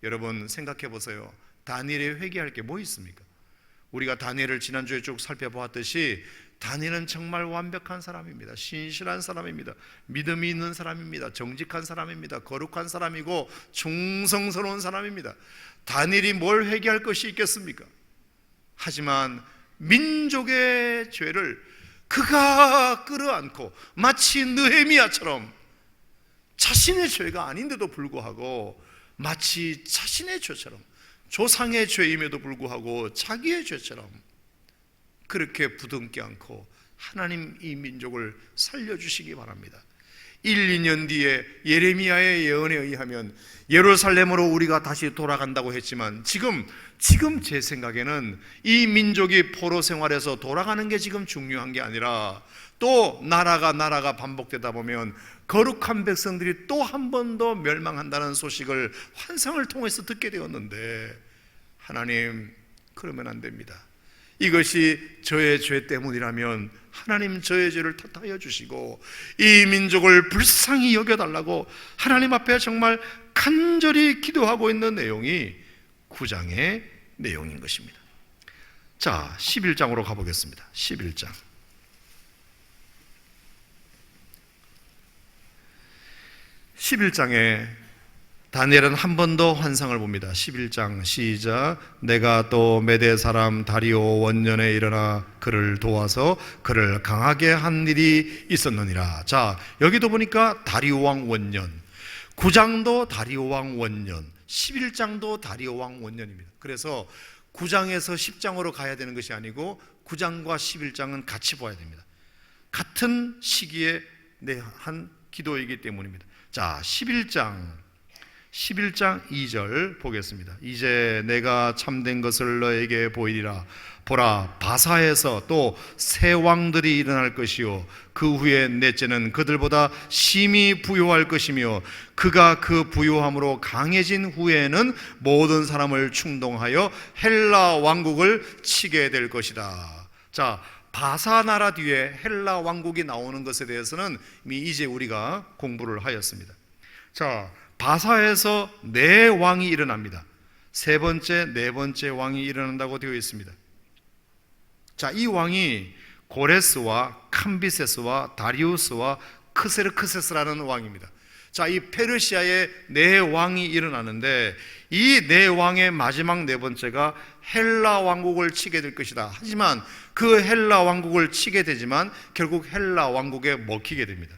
S1: 여러분 생각해 보세요. 다니엘이 회개할 게 뭐 있습니까? 우리가 다니엘을 지난주에 쭉 살펴보았듯이 다니엘은 정말 완벽한 사람입니다. 신실한 사람입니다. 믿음이 있는 사람입니다. 정직한 사람입니다. 거룩한 사람이고 충성스러운 사람입니다. 다니엘이 뭘 회개할 것이 있겠습니까? 하지만 민족의 죄를 그가 끌어안고 마치 느헤미야처럼 자신의 죄가 아닌데도 불구하고 마치 자신의 죄처럼, 조상의 죄임에도 불구하고 자기의 죄처럼 그렇게 부둥켜 안고 하나님 이 민족을 살려주시기 바랍니다. 1, 2년 뒤에 예레미야의 예언에 의하면 예루살렘으로 우리가 다시 돌아간다고 했지만 지금 제 생각에는 이 민족이 포로 생활에서 돌아가는 게 지금 중요한 게 아니라 또 나라가 반복되다 보면 거룩한 백성들이 또 한 번 더 멸망한다는 소식을 환상을 통해서 듣게 되었는데, 하나님, 그러면 안 됩니다. 이것이 저의 죄 때문이라면 하나님 저의 죄를 탓하여 주시고 이 민족을 불쌍히 여겨달라고 하나님 앞에 정말 간절히 기도하고 있는 내용이 9장의 내용인 것입니다. 자, 11장으로 가보겠습니다. 11장. 11장에 다니엘은 한 번 더 환상을 봅니다. 11장 시작. 내가 또 메대 사람 다리오 원년에 일어나 그를 도와서 그를 강하게 한 일이 있었느니라. 자, 여기도 보니까 다리오 왕 원년, 9장도 다리오 왕 원년, 11장도 다리오 왕 원년입니다. 그래서 9장에서 10장으로 가야 되는 것이 아니고 9장과 11장은 같이 봐야 됩니다. 같은 시기에 한 기도이기 때문입니다. 자, 11장 2절 보겠습니다. 이제 내가 참된 것을 너에게 보이리라. 보라, 바사에서 또 새 왕들이 일어날 것이요 그 후에 넷째는 그들보다 심히 부요할 것이며 그가 그 부요함으로 강해진 후에는 모든 사람을 충동하여 헬라 왕국을 치게 될 것이다. 자, 바사 나라 뒤에 헬라 왕국이 나오는 것에 대해서는 이미 이제 우리가 공부를 하였습니다. 자, 바사에서 네 왕이 일어납니다. 세 번째, 네 번째 왕이 일어난다고 되어 있습니다. 자, 이 왕이 고레스와 캄비세스와 다리우스와 크세르크세스라는 왕입니다. 자, 이 페르시아의 네 왕이 일어나는데 이 네 왕의 마지막 네 번째가 헬라 왕국을 치게 될 것이다. 하지만 그 헬라 왕국을 치게 되지만 결국 헬라 왕국에 먹히게 됩니다.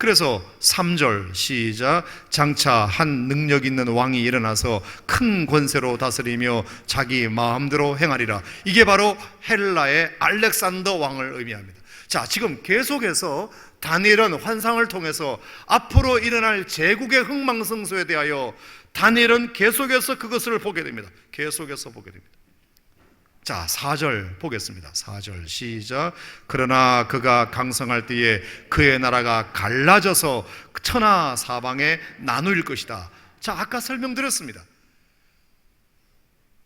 S1: 그래서 3절 시작. 장차 한 능력 있는 왕이 일어나서 큰 권세로 다스리며 자기 마음대로 행하리라. 이게 바로 헬라의 알렉산더 왕을 의미합니다. 자, 지금 계속해서 다니엘은 환상을 통해서 앞으로 일어날 제국의 흥망성쇠에 대하여 다니엘은 계속해서 그것을 보게 됩니다. 계속해서 보게 됩니다. 자, 4절 보겠습니다. 4절 시작. 그러나 그가 강성할 때에 그의 나라가 갈라져서 천하 사방에 나누일 것이다. 자, 아까 설명드렸습니다.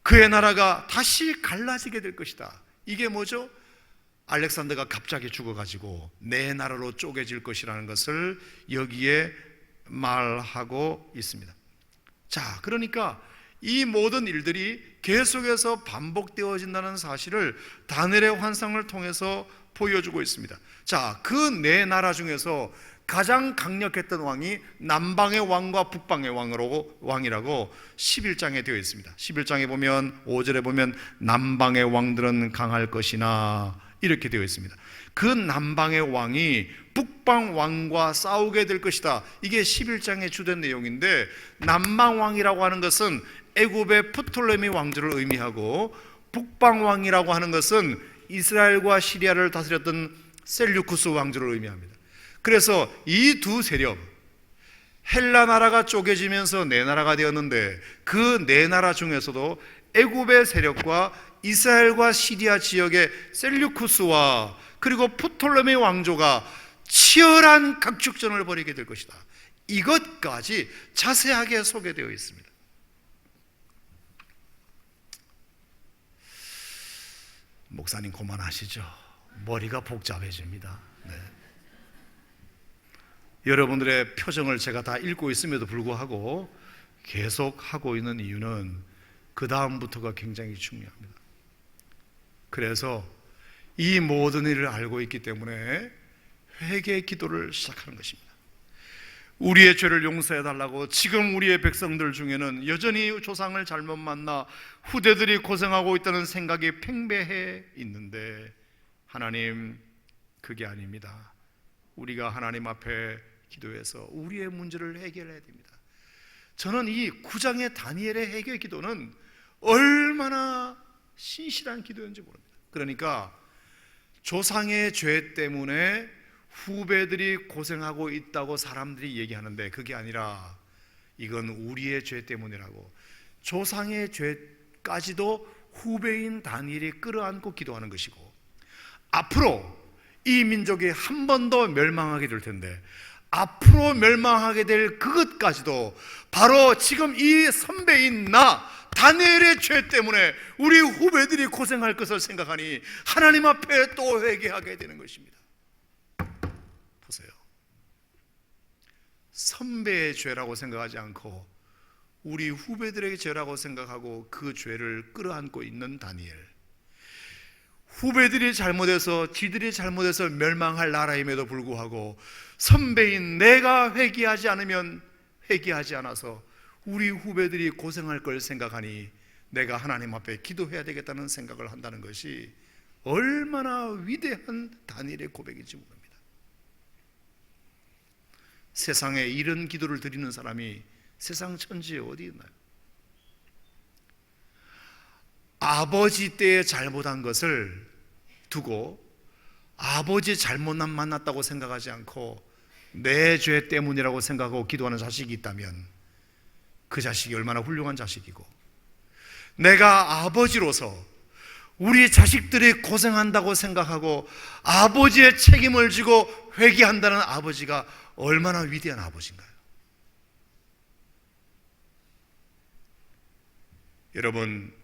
S1: 그의 나라가 다시 갈라지게 될 것이다. 이게 뭐죠? 알렉산더가 갑자기 죽어가지고 내 나라로 쪼개질 것이라는 것을 여기에 말하고 있습니다. 자, 그러니까 이 모든 일들이 계속해서 반복되어진다는 사실을 다니엘의 환상을 통해서 보여주고 있습니다. 자, 그 네 나라 중에서 가장 강력했던 왕이 남방의 왕과 북방의 왕이라고 11장에 되어 있습니다. 11장에 보면 5절에 보면 남방의 왕들은 강할 것이나 이렇게 되어 있습니다. 그 남방의 왕이 북방 왕과 싸우게 될 것이다. 이게 11장의 주된 내용인데, 남방 왕이라고 하는 것은 애굽의 프톨레미 왕조를 의미하고 북방 왕이라고 하는 것은 이스라엘과 시리아를 다스렸던 셀류쿠스 왕조를 의미합니다. 그래서 이 두 세력, 헬라 나라가 쪼개지면서 네 나라가 되었는데 그 네 나라 중에서도 애굽의 세력과 이스라엘과 시리아 지역의 셀류쿠스와 그리고 프톨레미 왕조가 치열한 각축전을 벌이게 될 것이다. 이것까지 자세하게 소개되어 있습니다. 목사님 그만하시죠. 머리가 복잡해집니다. 네. 여러분들의 표정을 제가 다 읽고 있음에도 불구하고 계속 하고 있는 이유는 그 다음부터가 굉장히 중요합니다. 그래서 이 모든 일을 알고 있기 때문에 회개 기도를 시작하는 것입니다. 우리의 죄를 용서해 달라고 지금 우리의 백성들 중에는 여전히 조상을 잘못 만나 후대들이 고생하고 있다는 생각이 팽배해 있는데, 하나님, 그게 아닙니다. 우리가 하나님 앞에 기도해서 우리의 문제를 해결해야 됩니다. 저는 이 9장의 다니엘의 해결 기도는 얼마나 신실한 기도였는지 모릅니다. 그러니까 조상의 죄 때문에 후배들이 고생하고 있다고 사람들이 얘기하는데, 그게 아니라 이건 우리의 죄 때문이라고, 조상의 죄까지도 후배인 다니엘이 끌어안고 기도하는 것이고, 앞으로 이 민족이 한 번 더 멸망하게 될 텐데, 앞으로 멸망하게 될 그것까지도 바로 지금 이 선배인 나 다니엘의 죄 때문에 우리 후배들이 고생할 것을 생각하니 하나님 앞에 또 회개하게 되는 것입니다. 보세요. 선배의 죄라고 생각하지 않고 우리 후배들의 죄라고 생각하고 그 죄를 끌어안고 있는 다니엘. 후배들이 잘못해서, 지들이 잘못해서 멸망할 나라임에도 불구하고 선배인 내가 회개하지 않으면, 회개하지 않아서 우리 후배들이 고생할 걸 생각하니 내가 하나님 앞에 기도해야 되겠다는 생각을 한다는 것이 얼마나 위대한 다니엘의 고백인지 모릅니다. 세상에 이런 기도를 드리는 사람이 세상 천지에 어디 있나요? 아버지 때에 잘못한 것을 두고 아버지 잘못만 만났다고 생각하지 않고 내 죄 때문이라고 생각하고 기도하는 자식이 있다면 그 자식이 얼마나 훌륭한 자식이고, 내가 아버지로서 우리 자식들이 고생한다고 생각하고 아버지의 책임을 지고 회개한다는 아버지가 얼마나 위대한 아버지인가요? 여러분,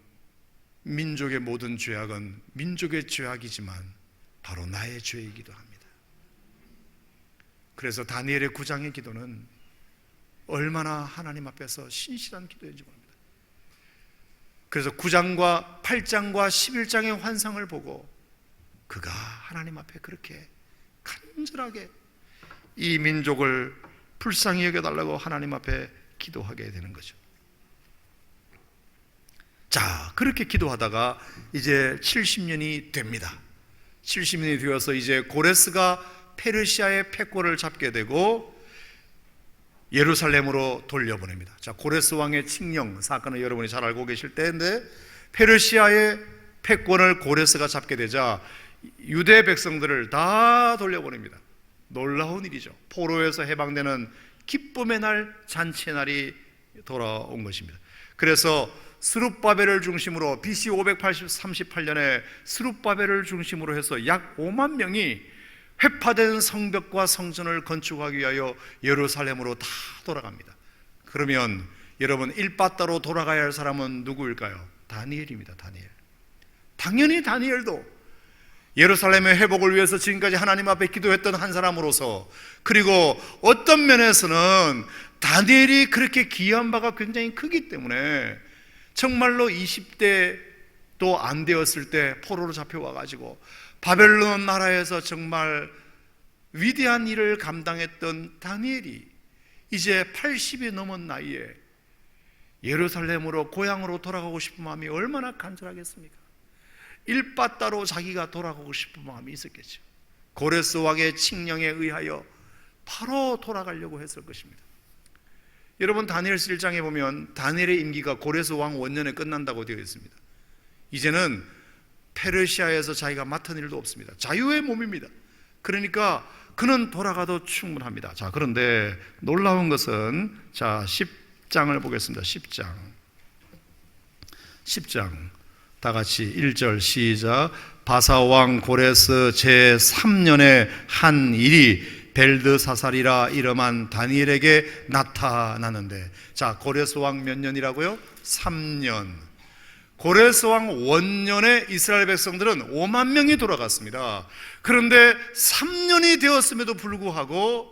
S1: 민족의 모든 죄악은 민족의 죄악이지만 바로 나의 죄이기도 합니다. 그래서 다니엘의 9장의 기도는 얼마나 하나님 앞에서 신실한 기도인지 모릅니다. 그래서 9장과 8장과 11장의 환상을 보고 그가 하나님 앞에 그렇게 간절하게 이 민족을 불쌍히 여겨달라고 하나님 앞에 기도하게 되는 거죠. 자, 그렇게 기도하다가 이제 70년이 됩니다. 70년이 되어서 이제 고레스가 페르시아의 패권을 잡게 되고 예루살렘으로 돌려보냅니다. 자, 고레스 왕의 칙령 사건은 여러분이 잘 알고 계실 때인데, 페르시아의 패권을 고레스가 잡게 되자 유대 백성들을 다 돌려보냅니다. 놀라운 일이죠. 포로에서 해방되는 기쁨의 날, 잔치의 날이 돌아온 것입니다. 그래서 스룹바벨을 중심으로 BC 538년에 스룹바벨을 중심으로 해서 약 5만 명이 회파된 성벽과 성전을 건축하기 위하여 예루살렘으로 다 돌아갑니다. 그러면 여러분, 일바따로 돌아가야 할 사람은 누구일까요? 다니엘입니다. 다니엘. 당연히 다니엘도 예루살렘의 회복을 위해서 지금까지 하나님 앞에 기도했던 한 사람으로서, 그리고 어떤 면에서는 다니엘이 그렇게 기여한 바가 굉장히 크기 때문에 정말로 20대도 안 되었을 때 포로로 잡혀와가지고 바벨론 나라에서 정말 위대한 일을 감당했던 다니엘이 이제 80이 넘은 나이에 예루살렘으로, 고향으로 돌아가고 싶은 마음이 얼마나 간절하겠습니까? 일바따로 자기가 돌아가고 싶은 마음이 있었겠죠. 고레스 왕의 칙령에 의하여 바로 돌아가려고 했을 것입니다. 여러분, 다니엘서 1장에 보면 다니엘의 임기가 고레스 왕 원년에 끝난다고 되어 있습니다. 이제는 페르시아에서 자기가 맡은 일도 없습니다. 자유의 몸입니다. 그러니까 그는 돌아가도 충분합니다. 자, 그런데 놀라운 것은, 자, 10장을 보겠습니다. 10장 다 같이 1절 시작. 바사왕 고레스 제3년에 한 일이 벨드사살이라 이름한 다니엘에게 나타나는데, 자, 고레스 왕 몇 년이라고요? 3년. 고레스 왕 원년에 이스라엘 백성들은 5만 명이 돌아갔습니다. 그런데 3년이 되었음에도 불구하고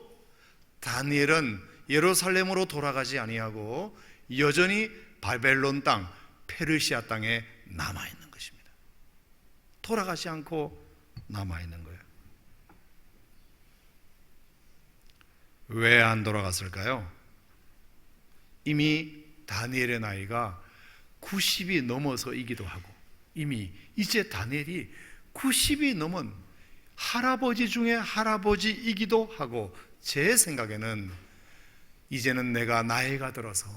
S1: 다니엘은 예루살렘으로 돌아가지 아니하고 여전히 바벨론 땅, 페르시아 땅에 남아있는 것입니다. 돌아가지 않고 남아있는 거예요. 왜 안 돌아갔을까요? 이미 다니엘의 나이가 90이 넘어서이기도 하고, 이미 이제 다니엘이 90이 넘은 할아버지 중에 할아버지이기도 하고, 제 생각에는 이제는 내가 나이가 들어서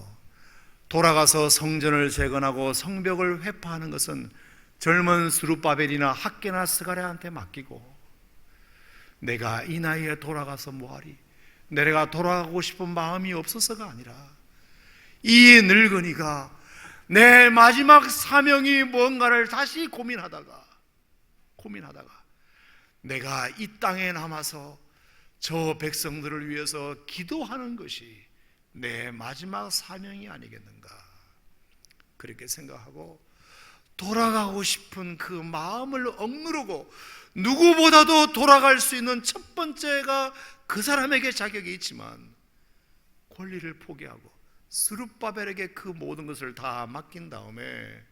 S1: 돌아가서 성전을 재건하고 성벽을 회파하는 것은 젊은 스룹바벨이나 학개나 스가랴한테 맡기고, 내가 이 나이에 돌아가서 뭐하리, 내가 돌아가고 싶은 마음이 없어서가 아니라 이 늙은이가 내 마지막 사명이 뭔가를 다시 고민하다가 내가 이 땅에 남아서 저 백성들을 위해서 기도하는 것이 내 마지막 사명이 아니겠는가, 그렇게 생각하고 돌아가고 싶은 그 마음을 억누르고, 누구보다도 돌아갈 수 있는 첫 번째가 그 사람에게 자격이 있지만 권리를 포기하고 스룹바벨에게 그 모든 것을 다 맡긴 다음에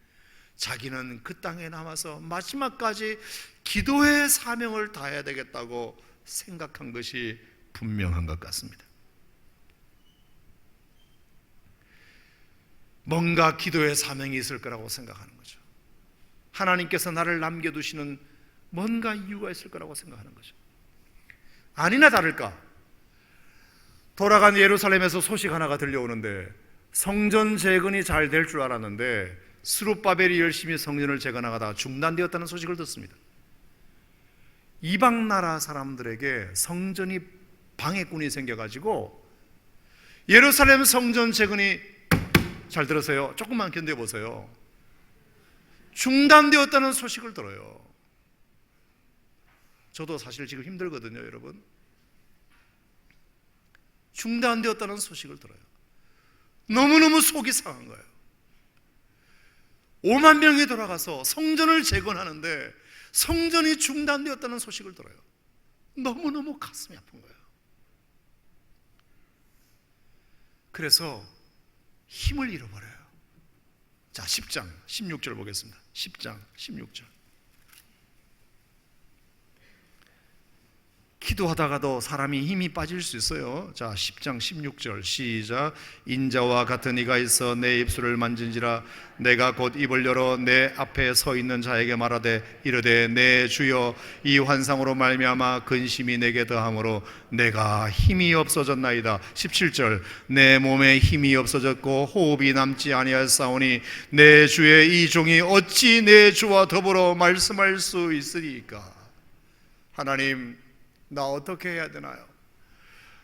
S1: 자기는 그 땅에 남아서 마지막까지 기도의 사명을 다해야 되겠다고 생각한 것이 분명한 것 같습니다. 뭔가 기도의 사명이 있을 거라고 생각하는 거죠. 하나님께서 나를 남겨두시는 뭔가 이유가 있을 거라고 생각하는 거죠. 아니나 다를까, 돌아간 예루살렘에서 소식 하나가 들려오는데, 성전 재건이 잘 될 줄 알았는데 스룹바벨이 열심히 성전을 재건하다가 중단되었다는 소식을 듣습니다. 이방 나라 사람들에게 성전이 방해꾼이 생겨가지고 예루살렘 성전 재건이, 잘 들으세요, 조금만 견뎌보세요, 중단되었다는 소식을 들어요. 저도 사실 지금 힘들거든요, 여러분. 중단되었다는 소식을 들어요. 너무너무 속이 상한 거예요. 5만 명이 돌아가서 성전을 재건하는데 성전이 중단되었다는 소식을 들어요. 너무너무 가슴이 아픈 거예요. 그래서 힘을 잃어버려요. 자, 10장 16절 보겠습니다. 10장 16절. 기도하다가도 사람이 힘이 빠질 수 있어요. 자, 10장 16절 시작. 인자와 같은 이가 있어 내 입술을 만진지라 내가 곧 입을 열어 내 앞에 서 있는 자에게 말하되 이르되 내 주여 이 환상으로 말미암아 근심이 내게 더함으로 내가 힘이 없어졌나이다. 17절 내 몸에 힘이 없어졌고 호흡이 남지 아니하였사오니 내 주의 이 종이 어찌 내 주와 더불어 말씀할 수 있으리까. 하나님, 나 어떻게 해야 되나요?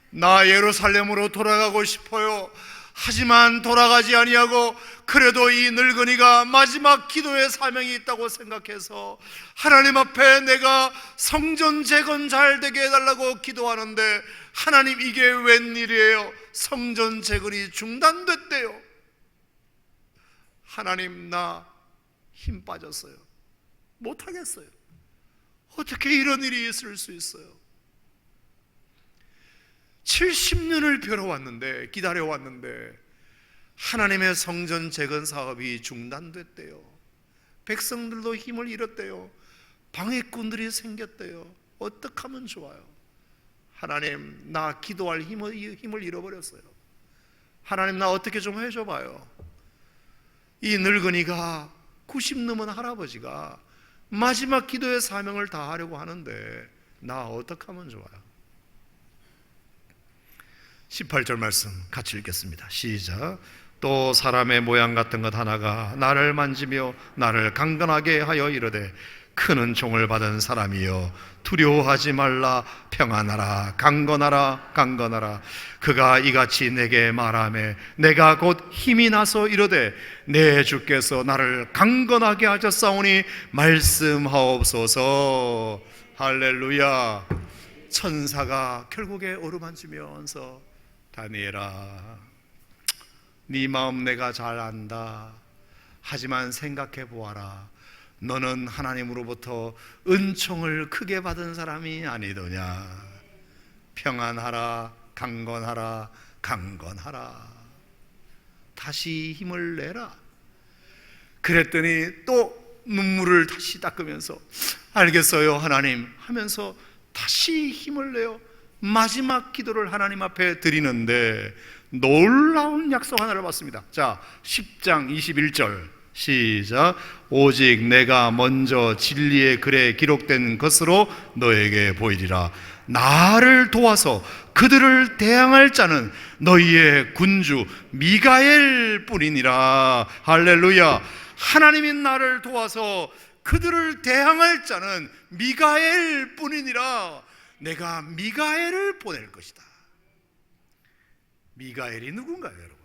S1: 나 예루살렘으로 돌아가고 싶어요. 하지만 돌아가지 아니하고 그래도 이 늙은이가 마지막 기도의 사명이 있다고 생각해서 하나님 앞에 내가 성전 재건 잘 되게 해달라고 기도하는데, 하나님 이게 웬일이에요? 성전 재건이 중단됐대요. 하나님, 나 힘 빠졌어요. 못하겠어요. 어떻게 이런 일이 있을 수 있어요? 70년을 벼러왔는데, 기다려왔는데 하나님의 성전 재건 사업이 중단됐대요. 백성들도 힘을 잃었대요. 방해꾼들이 생겼대요. 어떻게 하면 좋아요? 하나님, 나 기도할 힘을 잃어버렸어요. 하나님, 나 어떻게 좀 해줘봐요. 이 늙은이가 90 넘은 할아버지가 마지막 기도의 사명을 다하려고 하는데 나 어떻게 하면 좋아요? 18절 말씀 같이 읽겠습니다. 시작. 또 사람의 모양 같은 것 하나가 나를 만지며 나를 강건하게 하여 이르되 크는 종을 받은 사람이여 두려워하지 말라. 평안하라. 강건하라. 강건하라. 그가 이같이 내게 말하매 내가 곧 힘이 나서 이르되 내 주께서 나를 강건하게 하셨사오니 말씀하옵소서. 할렐루야. 천사가 결국에 어루만지면서 다니엘아, 네 마음 내가 잘 안다. 하지만 생각해 보아라. 너는 하나님으로부터 은총을 크게 받은 사람이 아니더냐. 평안하라. 강건하라. 강건하라. 다시 힘을 내라. 그랬더니 또 눈물을 다시 닦으면서 알겠어요 하나님 하면서 다시 힘을 내요. 마지막 기도를 하나님 앞에 드리는데 놀라운 약속 하나를 받습니다. 자, 10장 21절 시작. 오직 내가 먼저 진리의 글에 기록된 것으로 너에게 보이리라. 나를 도와서 그들을 대항할 자는 너희의 군주 미가엘 뿐이니라. 할렐루야. 하나님이 나를 도와서 그들을 대항할 자는 미가엘 뿐이니라. 내가 미가엘을 보낼 것이다. 미가엘이 누군가요, 여러분?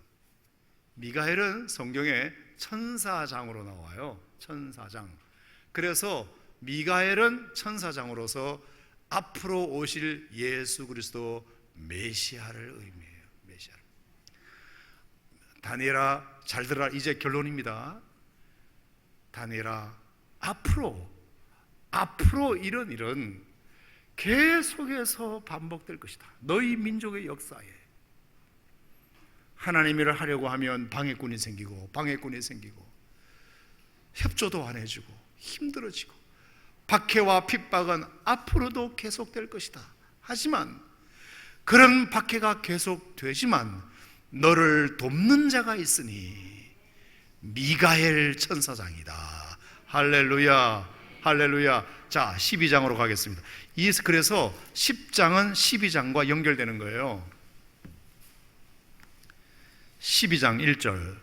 S1: 미가엘은 성경에 천사장으로 나와요. 천사장. 그래서 미가엘은 천사장으로서 앞으로 오실 예수 그리스도 메시아를 의미해요. 메시아. 다니엘아, 잘 들어라. 이제 결론입니다. 다니엘아, 앞으로 이런 일은 계속해서 반복될 것이다. 너희 민족의 역사에 하나님 일을 하려고 하면 방해꾼이 생기고 협조도 안 해주고 힘들어지고 박해와 핍박은 앞으로도 계속될 것이다. 하지만 그런 박해가 계속되지만 너를 돕는 자가 있으니 미가엘 천사장이다. 할렐루야, 할렐루야. 자, 12장으로 가겠습니다. 그래서 10장은 12장과 연결되는 거예요. 12장 1절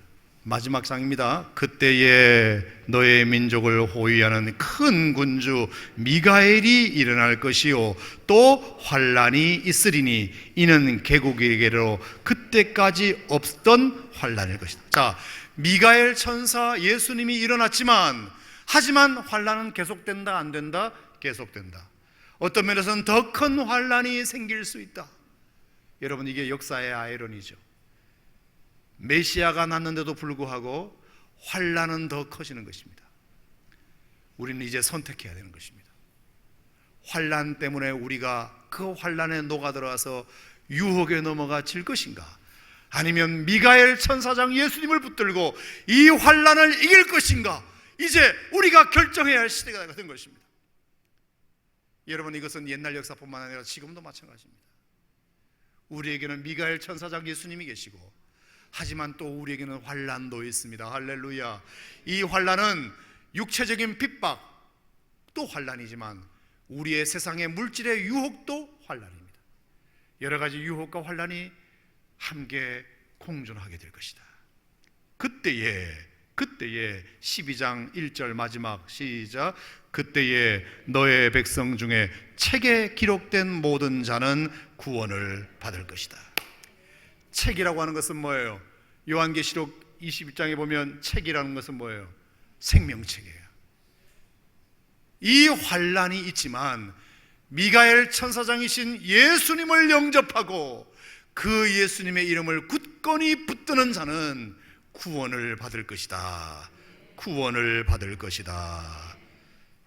S1: 마지막 장입니다. 그때에 너의 민족을 호위하는 큰 군주 미가엘이 일어날 것이요 또 환란이 있으리니 이는 개국에게로 그때까지 없던 환란일 것이다. 자, 미가엘 천사 예수님이 일어났지만 하지만 환란은 계속된다, 안 된다? 계속된다. 어떤 면에서는 더 큰 환란이 생길 수 있다. 여러분, 이게 역사의 아이러니죠. 메시아가 났는데도 불구하고 환란은 더 커지는 것입니다. 우리는 이제 선택해야 되는 것입니다. 환란 때문에 우리가 그 환란에 녹아들어와서 유혹에 넘어가 질 것인가, 아니면 미가엘 천사장 예수님을 붙들고 이 환란을 이길 것인가, 이제 우리가 결정해야 할 시대가 된 것입니다. 여러분, 이것은 옛날 역사뿐만 아니라 지금도 마찬가지입니다. 우리에게는 미가엘 천사장 예수님이 계시고 하지만 또 우리에게는 환란도 있습니다. 할렐루야. 이 환란은 육체적인 핍박도 환란이지만 우리의 세상의 물질의 유혹도 환란입니다. 여러 가지 유혹과 환란이 함께 공존하게 될 것이다. 그때에 12장 1절 마지막 시작. 그때에 너의 백성 중에 책에 기록된 모든 자는 구원을 받을 것이다. 책이라고 하는 것은 뭐예요? 요한계시록 21장에 보면 책이라는 것은 뭐예요? 생명책이에요. 이 환란이 있지만 미가엘 천사장이신 예수님을 영접하고 그 예수님의 이름을 굳건히 붙드는 자는 구원을 받을 것이다. 구원을 받을 것이다.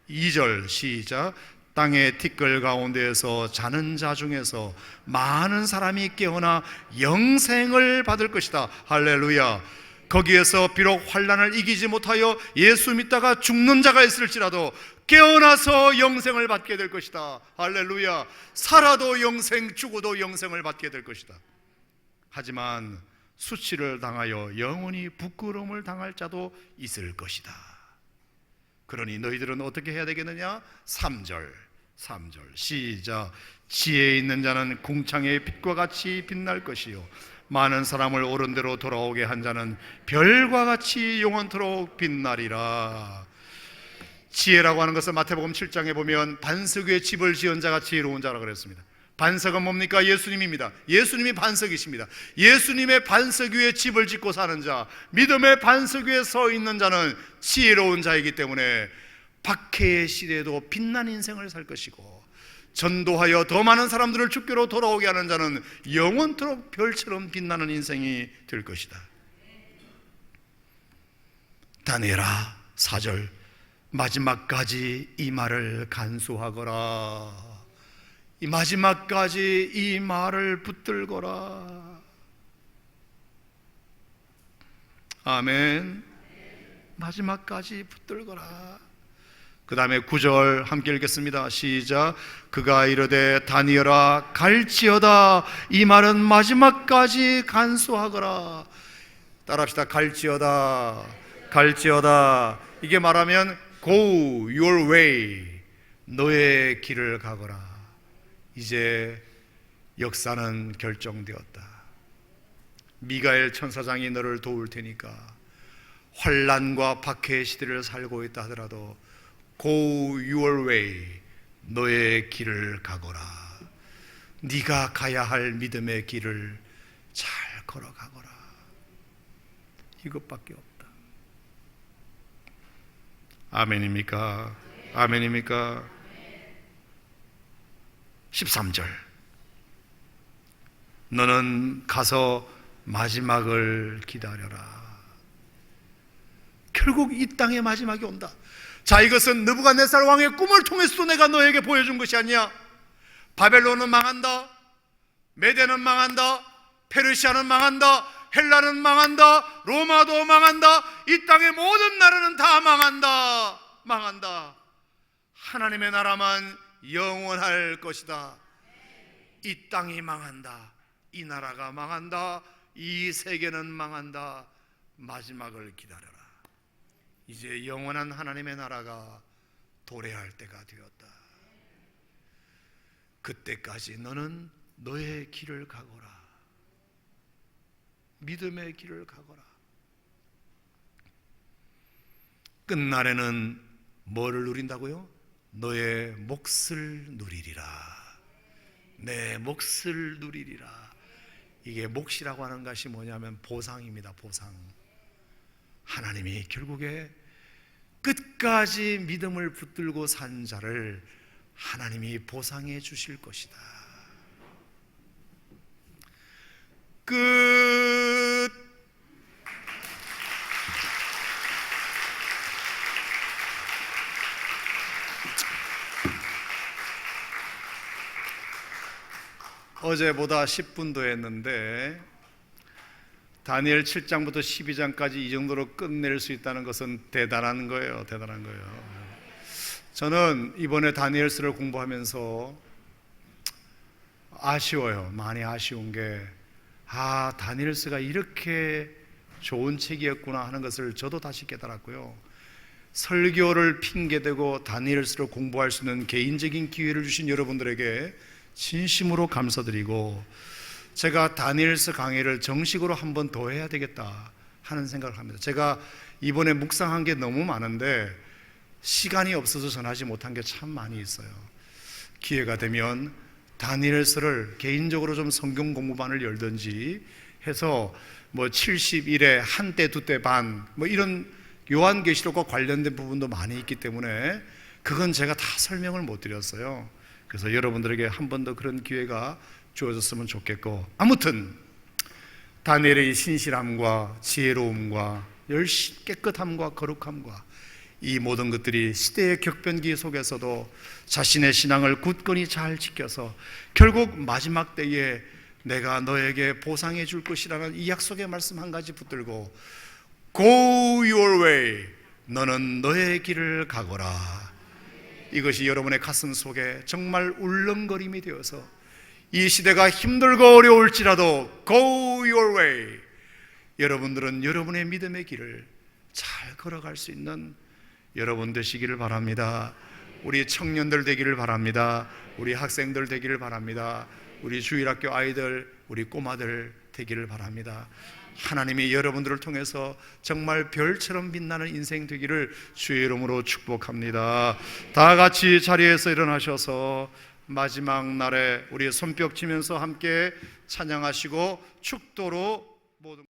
S1: 2절 시작. 땅의 티끌 가운데에서 자는 자 중에서 많은 사람이 깨어나 영생을 받을 것이다. 할렐루야. 거기에서 비록 환난을 이기지 못하여 예수 믿다가 죽는 자가 있을지라도 깨어나서 영생을 받게 될 것이다. 할렐루야. 살아도 영생, 죽어도 영생을 받게 될 것이다. 하지만 수치를 당하여 영원히 부끄러움을 당할 자도 있을 것이다. 그러니 너희들은 어떻게 해야 되겠느냐? 3절 시작. 지혜 있는 자는 궁창의 빛과 같이 빛날 것이요 많은 사람을 옳은 대로 돌아오게 한 자는 별과 같이 영원토록 빛나리라. 지혜라고 하는 것은 마태복음 7장에 보면 반석 위에 집을 지은 자가 지혜로운 자라고 그랬습니다. 반석은 뭡니까? 예수님입니다. 예수님이 반석이십니다. 예수님의 반석 위에 집을 짓고 사는 자, 믿음의 반석 위에 서 있는 자는 지혜로운 자이기 때문에 박해의 시대에도 빛난 인생을 살 것이고, 전도하여 더 많은 사람들을 주께로 돌아오게 하는 자는 영원토록 별처럼 빛나는 인생이 될 것이다. 다니엘아, 4절 마지막까지 이 말을 간수하거라. 이 마지막까지 이 말을 붙들거라. 아멘. 마지막까지 붙들거라. 그 다음에 9절 함께 읽겠습니다. 시작. 그가 이르되 다니엘아 갈지어다. 이 말은 마지막까지 간수하거라. 따라합시다. 갈지어다. 갈지어다. 이게 말하면 Go your way. 너의 길을 가거라. 이제 역사는 결정되었다. 미가엘 천사장이 너를 도울 테니까 환난과 박해의 시대를 살고 있다 하더라도 Go your way. 너의 길을 가거라. 네가 가야 할 믿음의 길을 잘 걸어가거라. 이것밖에 없다. 아멘입니까? 아멘입니까? 13절. 너는 가서 마지막을 기다려라. 결국 이 땅의 마지막이 온다. 자, 이것은 느부갓네살 왕의 꿈을 통해서 내가 너에게 보여준 것이 아니야. 바벨론은 망한다. 메대는 망한다. 페르시아는 망한다. 헬라는 망한다. 로마도 망한다. 이 땅의 모든 나라는 다 망한다. 망한다. 하나님의 나라만 영원할 것이다. 이 땅이 망한다. 이 나라가 망한다. 이 세계는 망한다. 마지막을 기다려라. 이제 영원한 하나님의 나라가 도래할 때가 되었다. 그때까지 너는 너의 길을 가거라. 믿음의 길을 가거라. 끝날에는 뭐를 누린다고요? 너의 몫을 누리리라. 내 몫을 누리리라. 이게 몫이라고 하는 것이 뭐냐면 보상입니다. 보상. 하나님이 결국에 끝까지 믿음을 붙들고 산 자를 하나님이 보상해 주실 것이다. 끝. 어제보다 10분 더 했는데 다니엘 7장부터 12장까지 이 정도로 끝낼 수 있다는 것은 대단한 거예요. 대단한 거예요. 저는 이번에 다니엘서를 공부하면서 아쉬워요. 많이 아쉬운 게 다니엘서가 이렇게 좋은 책이었구나 하는 것을 저도 다시 깨달았고요. 설교를 핑계대고 다니엘서를 공부할 수 있는 개인적인 기회를 주신 여러분들에게 진심으로 감사드리고, 제가 다니엘서 강의를 정식으로 한 번 더 해야 되겠다 하는 생각을 합니다. 제가 이번에 묵상한 게 너무 많은데 시간이 없어서 전하지 못한 게 참 많이 있어요. 기회가 되면 다니엘서를 개인적으로 좀 성경 공부반을 열든지 해서 70일에 한때 두때 반 이런 요한계시록과 관련된 부분도 많이 있기 때문에 그건 제가 다 설명을 못 드렸어요. 그래서 여러분들에게 한 번 더 그런 기회가 주어졌으면 좋겠고, 아무튼 다니엘의 신실함과 지혜로움과 깨끗함과 거룩함과 이 모든 것들이 시대의 격변기 속에서도 자신의 신앙을 굳건히 잘 지켜서 결국 마지막 때에 내가 너에게 보상해 줄 것이라는 이 약속의 말씀 한 가지 붙들고 Go your way. 너는 너의 길을 가거라. 이것이 여러분의 가슴 속에 정말 울렁거림이 되어서 이 시대가 힘들고 어려울지라도 Go your way. 여러분들은 여러분의 믿음의 길을 잘 걸어갈 수 있는 여러분 되시기를 바랍니다. 우리 청년들 되기를 바랍니다. 우리 학생들 되기를 바랍니다. 우리 주일학교 아이들, 우리 꼬마들 되기를 바랍니다. 하나님이 여러분들을 통해서 정말 별처럼 빛나는 인생 되기를 주의 이름으로 축복합니다. 다 같이 자리에서 일어나셔서 마지막 날에 우리 손뼉 치면서 함께 찬양하시고 축도로 모든